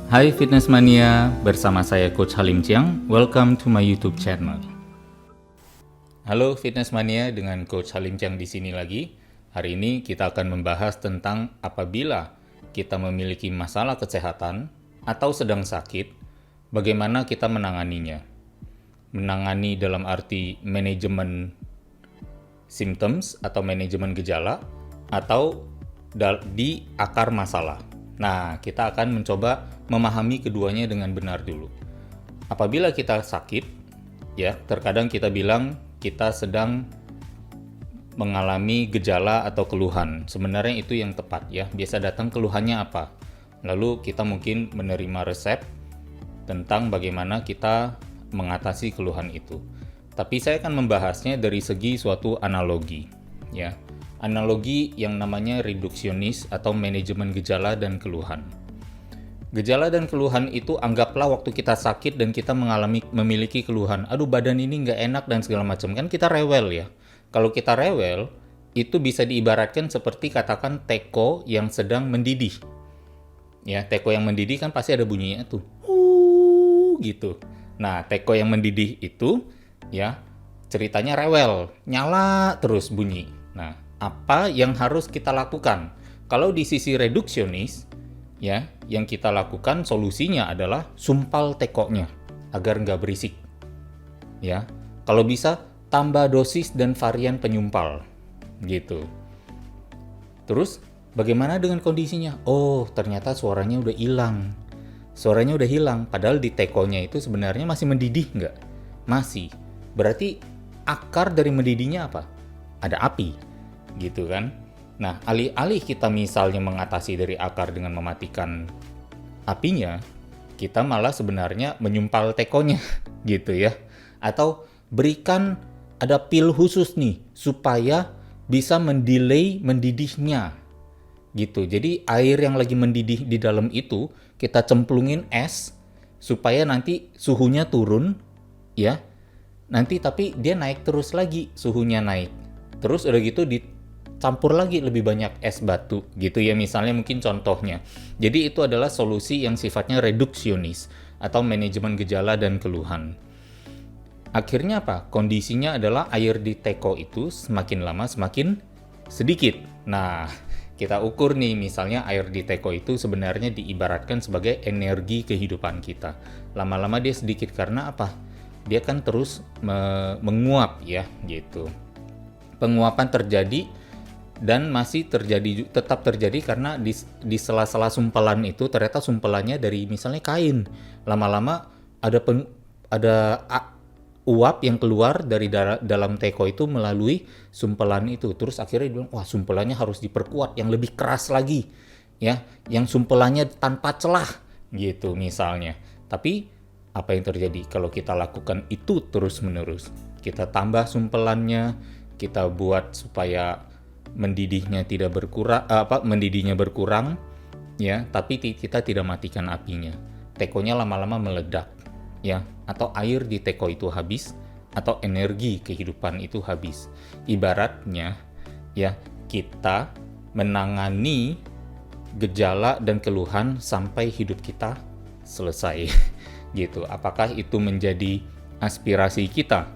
Hai Fitness Mania, bersama saya Coach Halim Chiang. Welcome to my YouTube channel. Halo Fitness Mania, dengan Coach Halim Chiang di sini lagi. Hari ini kita akan membahas tentang apabila kita memiliki masalah kesehatan atau sedang sakit, bagaimana kita menanganinya. Menangani dalam arti manajemen symptoms atau manajemen gejala atau di akar masalah. Nah, kita akan mencoba memahami keduanya dengan benar dulu. Apabila kita sakit, ya, terkadang kita bilang kita sedang mengalami gejala atau keluhan. Sebenarnya itu yang tepat, ya. Biasa datang keluhannya apa? Lalu kita mungkin menerima resep tentang bagaimana kita mengatasi keluhan itu. Tapi saya akan membahasnya dari segi suatu analogi, ya. Analogi yang namanya reduksionis atau manajemen gejala dan keluhan. Gejala dan keluhan itu anggaplah waktu kita sakit dan kita memiliki keluhan, aduh badan ini nggak enak dan segala macam, kan kita rewel ya. Kalau kita rewel, itu bisa diibaratkan seperti katakan teko yang sedang mendidih. Ya, teko yang mendidih kan pasti ada bunyinya tuh, gitu. Nah, teko yang mendidih itu, ya, ceritanya rewel, nyala terus bunyi. Nah, apa yang harus kita lakukan? Kalau di sisi reduksionis, ya, yang kita lakukan solusinya adalah sumpal tekonya agar nggak berisik. Ya, kalau bisa tambah dosis dan varian penyumpal, gitu. Terus bagaimana dengan kondisinya? Oh, ternyata suaranya udah hilang. Suaranya udah hilang, padahal di tekonya itu sebenarnya masih mendidih nggak? Masih. Berarti akar dari mendidihnya apa? Ada api. Gitu kan. Nah, alih-alih kita misalnya mengatasi dari akar dengan mematikan apinya, kita malah sebenarnya menyumpal tekonya, gitu ya. Atau berikan ada pil khusus nih, supaya bisa mendelay mendidihnya, gitu. Jadi air yang lagi mendidih di dalam itu, kita cemplungin es, supaya nanti suhunya turun, ya. Nanti tapi dia naik terus lagi, suhunya naik. Terus udah gitu campur lagi lebih banyak es batu, gitu ya, misalnya mungkin contohnya. Jadi itu adalah solusi yang sifatnya reduksionis atau manajemen gejala dan keluhan. Akhirnya apa? Kondisinya adalah air di teko itu semakin lama semakin sedikit. Nah, kita ukur nih, misalnya air di teko itu sebenarnya diibaratkan sebagai energi kehidupan kita. Lama-lama dia sedikit karena apa? Dia kan terus menguap ya, gitu. Penguapan terjadi dan masih tetap terjadi karena di sela-sela sumpelan itu ternyata sumpelannya dari misalnya kain. Lama-lama ada uap yang keluar dari dalam teko itu melalui sumpelan itu. Terus akhirnya dibilang, wah, sumpelannya harus diperkuat yang lebih keras lagi, ya, yang sumpelannya tanpa celah, gitu misalnya. Tapi apa yang terjadi kalau kita lakukan itu terus-menerus? Kita tambah sumpelannya, kita buat supaya mendidihnya berkurang, ya, tapi kita tidak matikan apinya. Tekonya lama-lama meledak, ya, atau air di teko itu habis, atau energi kehidupan itu habis. Ibaratnya, ya, kita menangani gejala dan keluhan sampai hidup kita selesai, gitu. Apakah itu menjadi aspirasi kita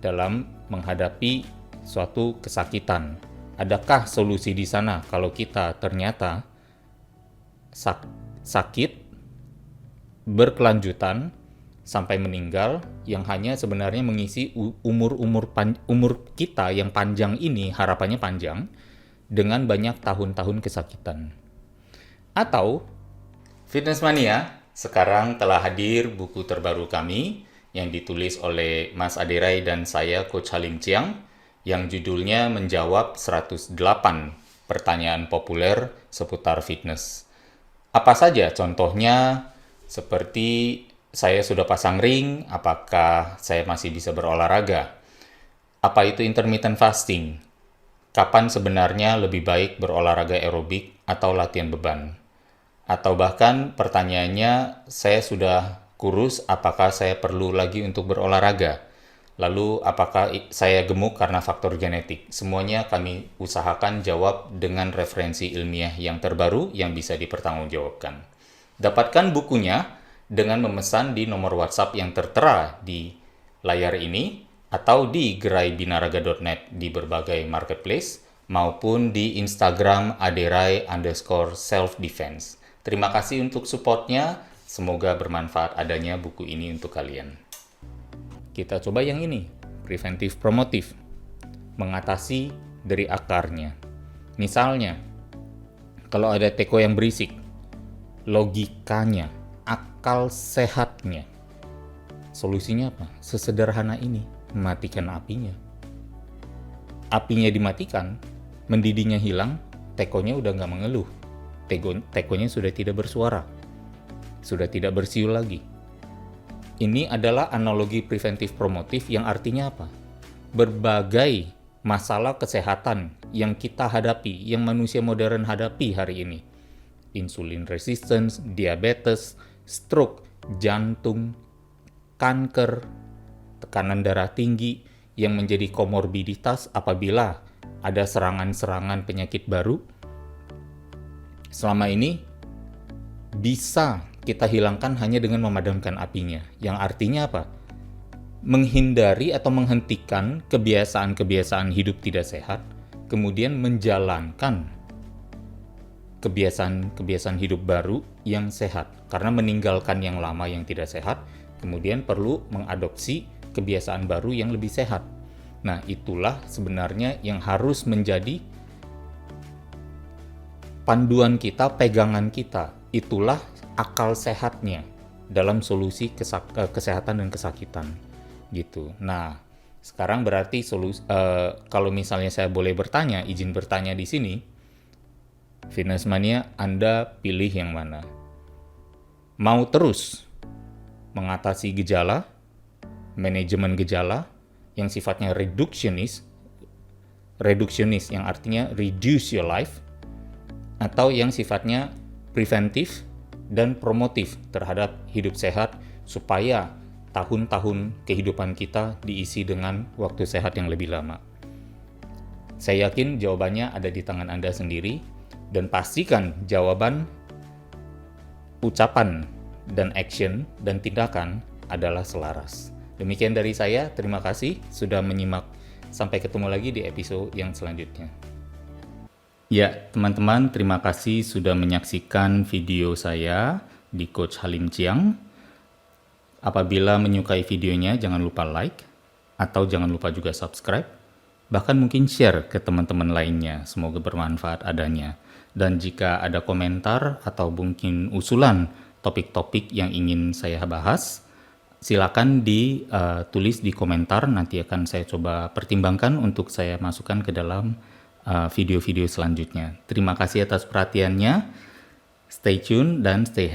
dalam menghadapi suatu kesakitan? Adakah solusi di sana kalau kita ternyata sakit berkelanjutan sampai meninggal, yang hanya sebenarnya mengisi umur kita yang panjang ini, harapannya panjang, dengan banyak tahun-tahun kesakitan? Atau Fitness Mania, sekarang telah hadir buku terbaru kami yang ditulis oleh Mas Aderai dan saya, Coach Halim Chiang, yang judulnya menjawab 108 pertanyaan populer seputar fitness. Apa saja contohnya? Seperti saya sudah pasang ring, apakah saya masih bisa berolahraga? Apa itu intermittent fasting? Kapan sebenarnya lebih baik berolahraga aerobik atau latihan beban? Atau bahkan pertanyaannya, saya sudah kurus, apakah saya perlu lagi untuk berolahraga? Lalu apakah saya gemuk karena faktor genetik? Semuanya kami usahakan jawab dengan referensi ilmiah yang terbaru yang bisa dipertanggungjawabkan. Dapatkan bukunya dengan memesan di nomor WhatsApp yang tertera di layar ini atau di geraibinaraga.net di berbagai marketplace maupun di Instagram aderai_self-defense. Terima kasih untuk supportnya. Semoga bermanfaat adanya buku ini untuk kalian. Kita coba yang ini, preventif promotif. Mengatasi dari akarnya. Misalnya, kalau ada teko yang berisik, logikanya, akal sehatnya, solusinya apa? Sesederhana ini, matikan apinya. Apinya dimatikan, mendidihnya hilang, tekonya udah nggak mengeluh. Tekonya sudah tidak bersuara, sudah tidak bersiul lagi. Ini adalah analogi preventif promotif yang artinya apa? Berbagai masalah kesehatan yang kita hadapi, yang manusia modern hadapi hari ini. Insulin resistance, diabetes, stroke, jantung, kanker, tekanan darah tinggi yang menjadi komorbiditas apabila ada serangan-serangan penyakit baru. Selama ini bisa kita hilangkan hanya dengan memadamkan apinya. Yang artinya apa? Menghindari atau menghentikan kebiasaan-kebiasaan hidup tidak sehat, kemudian menjalankan kebiasaan-kebiasaan hidup baru yang sehat. Karena meninggalkan yang lama yang tidak sehat, kemudian perlu mengadopsi kebiasaan baru yang lebih sehat. Nah, itulah sebenarnya yang harus menjadi panduan kita, pegangan kita. Itulah akal sehatnya dalam solusi kesehatan dan kesakitan. Gitu. Nah, sekarang berarti kalau misalnya saya boleh bertanya, izin bertanya di sini, Fitness Mania, Anda pilih yang mana? Mau terus mengatasi gejala, manajemen gejala yang sifatnya reductionist yang artinya reduce your life, atau yang sifatnya preventif dan promotif terhadap hidup sehat supaya tahun-tahun kehidupan kita diisi dengan waktu sehat yang lebih lama. Saya yakin jawabannya ada di tangan Anda sendiri, dan pastikan jawaban, ucapan, dan action dan tindakan adalah selaras. Demikian dari saya, terima kasih sudah menyimak. Sampai ketemu lagi di episode yang selanjutnya. Ya, teman-teman, terima kasih sudah menyaksikan video saya di Coach Halim Chiang. Apabila menyukai videonya, jangan lupa like, atau jangan lupa juga subscribe, bahkan mungkin share ke teman-teman lainnya. Semoga bermanfaat adanya. Dan jika ada komentar atau mungkin usulan topik-topik yang ingin saya bahas, silakan ditulis di komentar, nanti akan saya coba pertimbangkan untuk saya masukkan ke dalam video-video selanjutnya. Terima kasih atas perhatiannya. Stay tune dan stay happy.